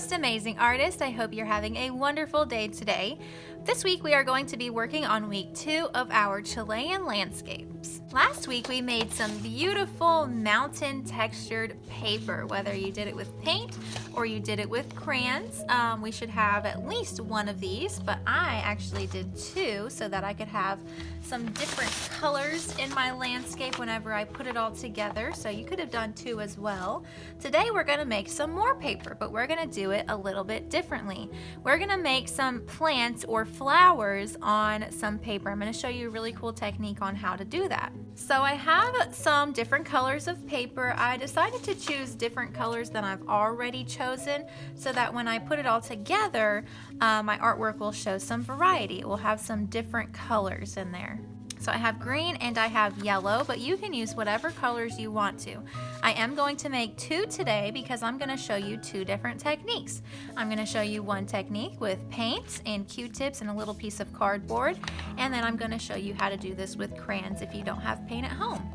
most amazing artist. I hope you're having a wonderful day today. This week we are going to be working on week 2 of our Chilean landscapes. Last week we made some beautiful mountain textured paper, whether you did it with paint or you did it with crayons. We should have at least one of these, but I actually did 2 so that I could have some different colors in my landscape whenever I put it all together. So you could have done 2 as well. Today we're going to make some more paper, but we're going to do it a little bit differently. We're going to make some plants or flowers on some paper. I'm going to show you a really cool technique on how to do that. So I have some different colors of paper. I decided to choose different colors than I've already chosen so that when I put it all together, my artwork will show some variety. It will have some different colors in there. So I have green and I have yellow, but you can use whatever colors you want to. I am going to make 2 today because I'm going to show you 2 different techniques. I'm going to show you one technique with paints and Q-tips and a little piece of cardboard, and then I'm going to show you how to do this with crayons if you don't have paint at home.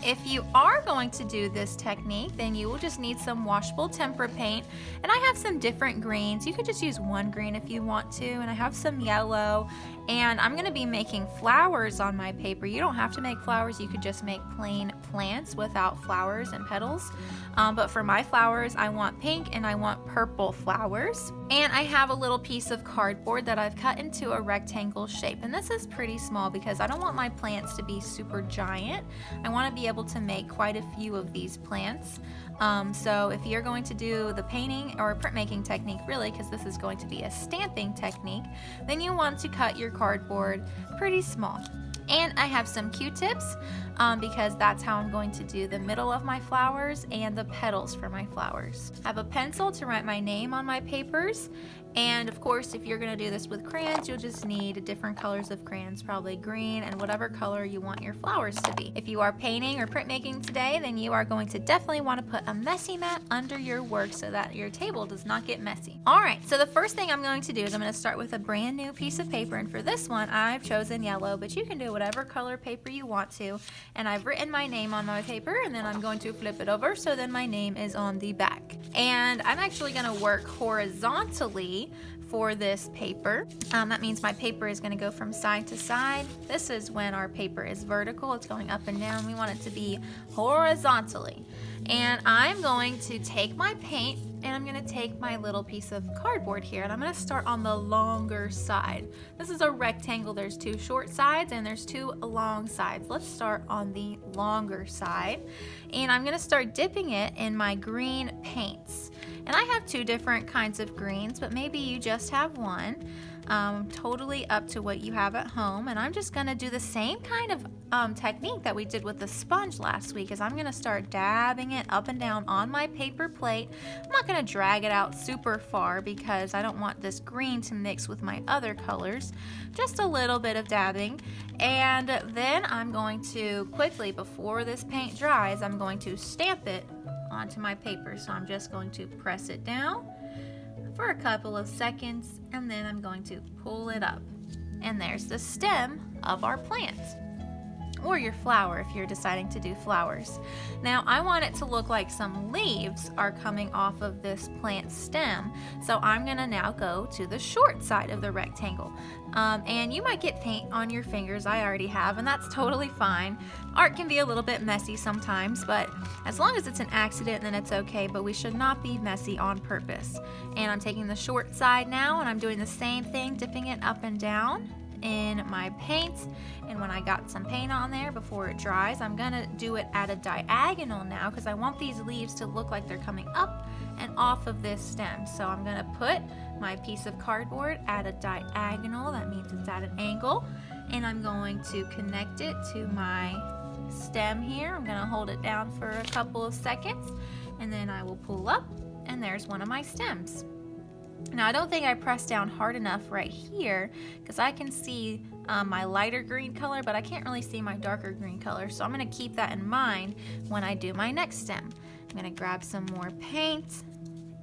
If you are going to do this technique, then you will just need some washable tempera paint, and I have some different greens. You could just use one green if you want to, and I have some yellow, and I'm going to be making flowers on my paper. You don't have to make flowers, you could just make plain plants without flowers and petals, but for my flowers I want pink and I want purple flowers. And I have a little piece of cardboard that I've cut into a rectangle shape, and this is pretty small because I don't want my plants to be super giant. I want to be able to make quite a few of these plants. So if you're going to do the painting or printmaking technique, really, because this is going to be a stamping technique, then you want to cut your cardboard pretty small. And I have some Q-tips because that's how I'm going to do the middle of my flowers and the petals for my flowers. I have a pencil to write my name on my papers, and of course if you're going to do this with crayons, you'll just need different colors of crayons, probably green and whatever color you want your flowers to be. If you are painting or printmaking today, then you are going to definitely want to put a messy mat under your work so that your table does not get messy. Alright, so the first thing I'm going to do is I'm going to start with a brand new piece of paper, and for this one I've chosen yellow, but you can do whatever color paper you want to, and I've written my name on my paper, and then I'm going to flip it over so then my name is on the back. And I'm actually going to work horizontally for this paper. That means my paper is going to go from side to side. This is when our paper is vertical, it's going up and down. We want it to be horizontally. And I'm going to take my paint and I'm going to take my little piece of cardboard here, and I'm going to start on the longer side. This is a rectangle. There's 2 short sides and there's 2 long sides. Let's start on the longer side, and I'm going to start dipping it in my green paints. And I have 2 different kinds of greens, but maybe you just have one. Totally up to what you have at home. And I'm just going to do the same kind of technique that we did with the sponge last week, is I'm going to start dabbing it up and down on my paper plate. I'm not going to drag it out super far because I don't want this green to mix with my other colors. Just a little bit of dabbing, and then I'm going to quickly, before this paint dries, I'm going to stamp it onto my paper. So I'm just going to press it down for a couple of seconds, and then I'm going to pull it up, and there's the stem of our plant, or your flower if you're deciding to do flowers. Now I want it to look like some leaves are coming off of this plant stem, so I'm gonna now go to the short side of the rectangle. And you might get paint on your fingers. I already have, and that's totally fine. Art can be a little bit messy sometimes, but as long as it's an accident, then it's okay, but we should not be messy on purpose. And I'm taking the short side now, and I'm doing the same thing, dipping it up and down in my paint. And when I got some paint on there before it dries, I'm gonna do it at a diagonal now because I want these leaves to look like they're coming up and off of this stem. So I'm gonna put my piece of cardboard at a diagonal. That means it's at an angle, and I'm going to connect it to my stem here. I'm gonna hold it down for a couple of seconds, and then I will pull up, and there's one of my stems. Now I don't think I pressed down hard enough right here because I can see my lighter green color, but I can't really see my darker green color, so I'm going to keep that in mind when I do my next stem. I'm going to grab some more paint,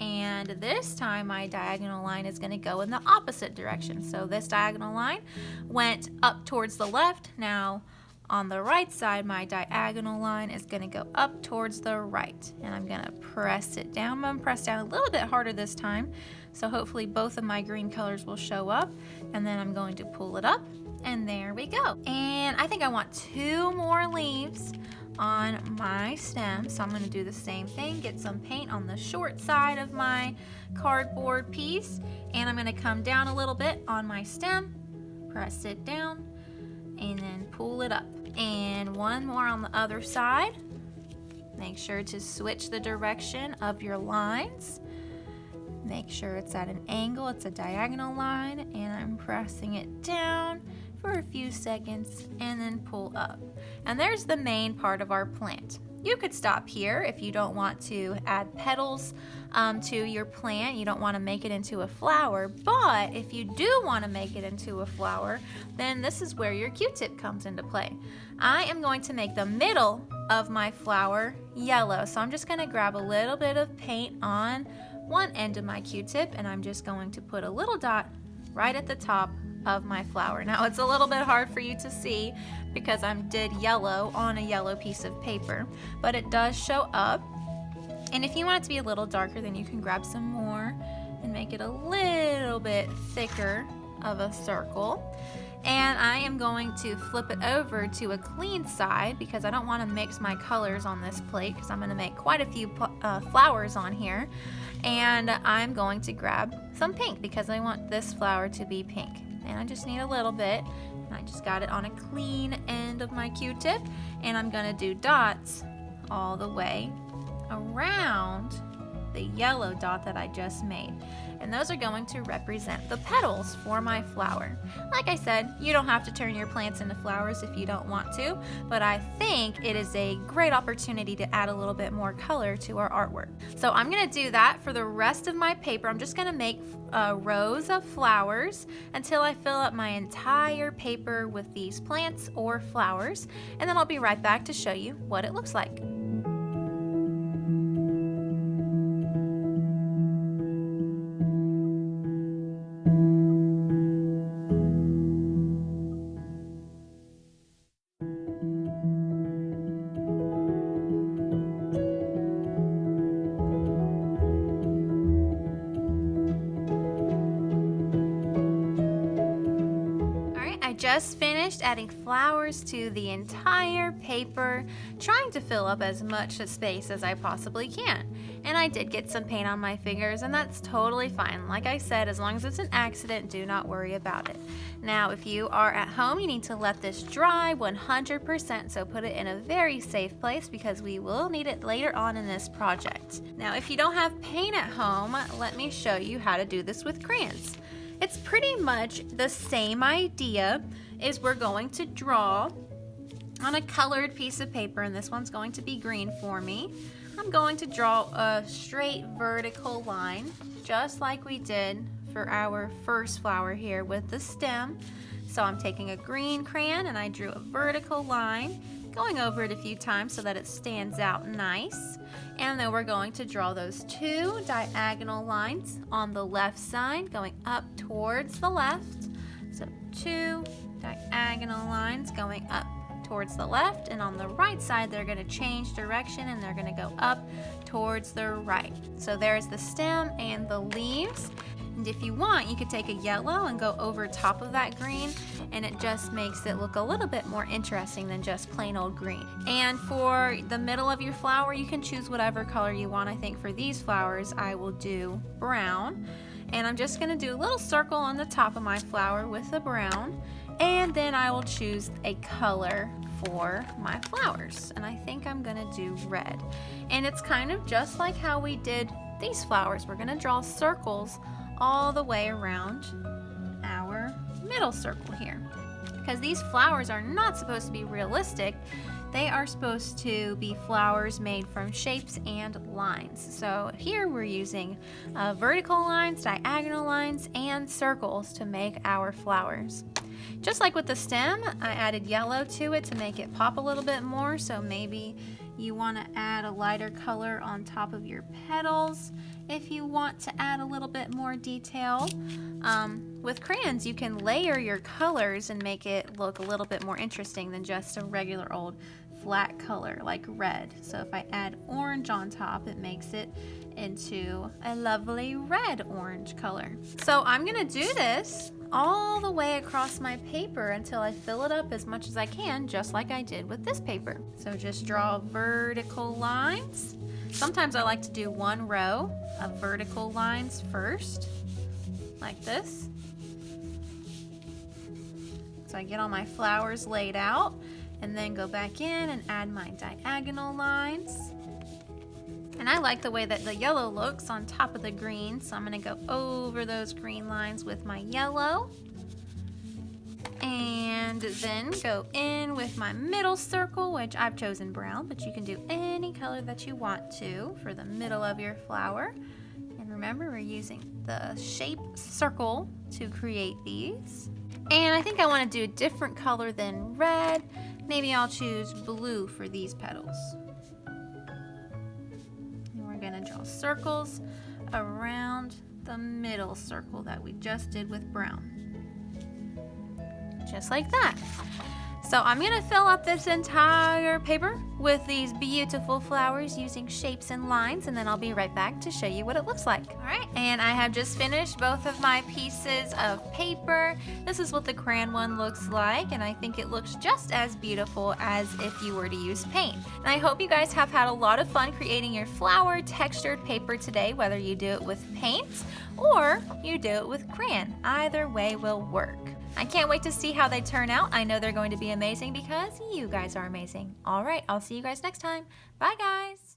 and this time my diagonal line is going to go in the opposite direction. So this diagonal line went up towards the left. Now On the right side, my diagonal line is going to go up towards the right, and I'm going to press it down. I'm going to press down a little bit harder this time, so hopefully both of my green colors will show up, and then I'm going to pull it up, and there we go. And I think I want 2 more leaves on my stem, so I'm going to do the same thing, get some paint on the short side of my cardboard piece, and I'm going to come down a little bit on my stem, press it down, and then pull it up. And 1 more on the other side. Make sure to switch the direction of your lines. Make sure it's at an angle, it's a diagonal line, and I'm pressing it down for a few seconds and then pull up. And there's the main part of our plant. You could stop here if you don't want to add petals to your plant. You don't want to make it into a flower, but if you do want to make it into a flower, then this is where your Q-tip comes into play. I am going to make the middle of my flower yellow, so I'm just going to grab a little bit of paint on one end of my Q-tip, and I'm just going to put a little dot right at the top of my flower. Now it's a little bit hard for you to see because I did yellow on a yellow piece of paper, but it does show up. And if you want it to be a little darker, then you can grab some more and make it a little bit thicker of a circle. And I am going to flip it over to a clean side because I don't want to mix my colors on this plate because I'm going to make quite a few flowers on here. And I'm going to grab some pink because I want this flower to be pink. And I just need a little bit. And I just got it on a clean end of my Q-tip. And I'm going to do dots all the way around the yellow dot that I just made. And those are going to represent the petals for my flower. Like I said, you don't have to turn your plants into flowers if you don't want to, but I think it is a great opportunity to add a little bit more color to our artwork. So I'm gonna do that for the rest of my paper. I'm just gonna make rows of flowers until I fill up my entire paper with these plants or flowers, and then I'll be right back to show you what it looks like. Just finished adding flowers to the entire paper, trying to fill up as much space as I possibly can. And I did get some paint on my fingers, and that's totally fine. Like I said, as long as it's an accident, do not worry about it. Now, if you are at home, you need to let this dry 100%, so put it in a very safe place because we will need it later on in this project. Now, if you don't have paint at home, let me show you how to do this with crayons. It's pretty much the same idea. Is we're going to draw on a colored piece of paper, and this one's going to be green for me. I'm going to draw a straight vertical line, just like we did for our first flower here with the stem. So I'm taking a green crayon and I drew a vertical line, going over it a few times so that it stands out nice. And then we're going to draw those 2 diagonal lines on the left side going up towards the left. So 2 diagonal lines going up towards the left, and on the right side they're going to change direction and they're going to go up towards the right. So there's the stem and the leaves. And if you want, you could take a yellow and go over top of that green, and it just makes it look a little bit more interesting than just plain old green. And for the middle of your flower, you can choose whatever color you want. I think for these flowers, I will do brown. And I'm just gonna do a little circle on the top of my flower with the brown, and then I will choose a color for my flowers. And I think I'm gonna do red. And it's kind of just like how we did these flowers. We're gonna draw circles all the way around our middle circle here. Because these flowers are not supposed to be realistic, they are supposed to be flowers made from shapes and lines. So here we're using vertical lines, diagonal lines, and circles to make our flowers. Just like with the stem, I added yellow to it to make it pop a little bit more, so maybe you want to add a lighter color on top of your petals if you want to add a little bit more detail. With crayons, you can layer your colors and make it look a little bit more interesting than just a regular old flat color like red. So if I add orange on top, it makes it into a lovely red orange color. So I'm gonna do this all the way across my paper until I fill it up as much as I can, just like I did with this paper. So just draw vertical lines. Sometimes I like to do one row of vertical lines first, like this. So I get all my flowers laid out, and then go back in and add my diagonal lines. And I like the way that the yellow looks on top of the green, so I'm gonna go over those green lines with my yellow. And then go in with my middle circle, which I've chosen brown, but you can do any color that you want to for the middle of your flower. And remember, we're using the shape circle to create these. And I think I want to do a different color than red. Maybe I'll choose blue for these petals. And we're going to draw circles around the middle circle that we just did with brown. Just like that. So I'm going to fill up this entire paper with these beautiful flowers using shapes and lines, and then I'll be right back to show you what it looks like. All right, and I have just finished both of my pieces of paper. This is what the crayon one looks like, and I think it looks just as beautiful as if you were to use paint. And I hope you guys have had a lot of fun creating your flower textured paper today, whether you do it with paint or you do it with crayon. Either way will work. I can't wait to see how they turn out. I know they're going to be amazing because you guys are amazing. All right, I'll see you guys next time. Bye, guys.